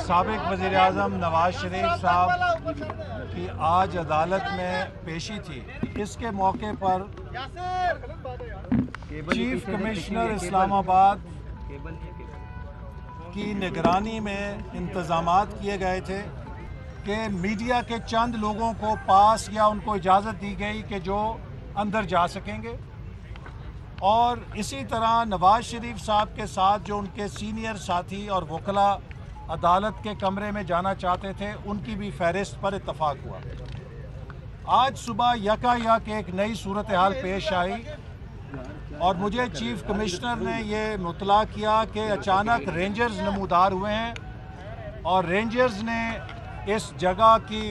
साबिक वज़ीर आज़म नवाज शरीफ साहब की आज अदालत में पेशी थी। इसके मौके पर चीफ कमिश्नर इस्लामाबाद की निगरानी में इंतज़ामात किए गए थे कि मीडिया के चंद लोगों को पास या उनको इजाज़त दी गई कि जो अंदर जा सकेंगे, और इसी तरह नवाज शरीफ साहब के साथ जो उनके सीनियर साथी और वकला अदालत के कमरे में जाना चाहते थे, उनकी भी फहरिस्त पर इत्तफाक हुआ। आज सुबह यकायक एक नई सूरत हाल पेश आई और मुझे चीफ कमिश्नर ने ये मुतला किया कि अचानक रेंजर्स नमूदार हुए हैं और रेंजर्स ने इस जगह की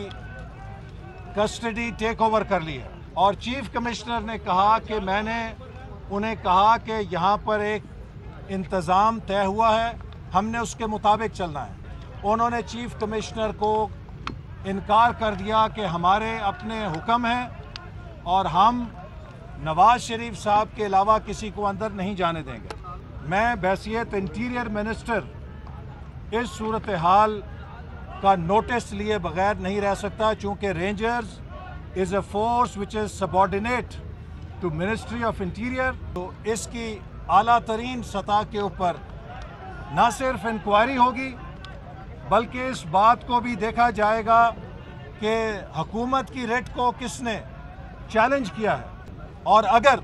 कस्टडी टेक ओवर कर ली है। और चीफ कमिश्नर ने कहा कि मैंने उन्हें कहा कि यहाँ पर एक इंतज़ाम तय हुआ है, हमने उसके मुताबिक चलना है। उन्होंने चीफ कमिश्नर को इनकार कर दिया कि हमारे अपने हुक्म हैं और हम नवाज शरीफ साहब के अलावा किसी को अंदर नहीं जाने देंगे। मैं बहैसियत इंटीरियर मिनिस्टर इस सूरत हाल का नोटिस लिए बगैर नहीं रह सकता, चूँकि rangers is a force which is subordinate to ministry of interior. तो इसकी आला तरीन सतह के ऊपर न सिर्फ इंक्वायरी होगी बल्कि इस बात को भी देखा जाएगा कि हुकूमत की रिट को किसने चैलेंज किया है, और अगर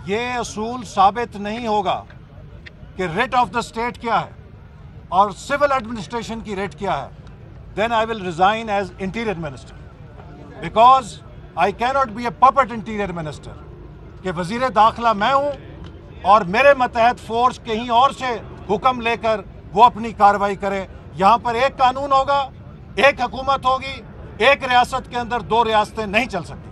ये असूल साबित नहीं होगा कि रिट ऑफ द स्टेट क्या है और सिविल एडमिनिस्ट्रेशन की रिट क्या है, then I will resign as interior minister because I cannot be a puppet interior minister कि वज़ीर दाखिला मैं हूँ और मेरे मतहत फोर्स कहीं और से हुक्म लेकर वो अपनी कार्रवाई करे। यहाँ पर एक कानून होगा, एक हुकूमत होगी, एक रियासत के अंदर दो रियासतें नहीं चल सकती।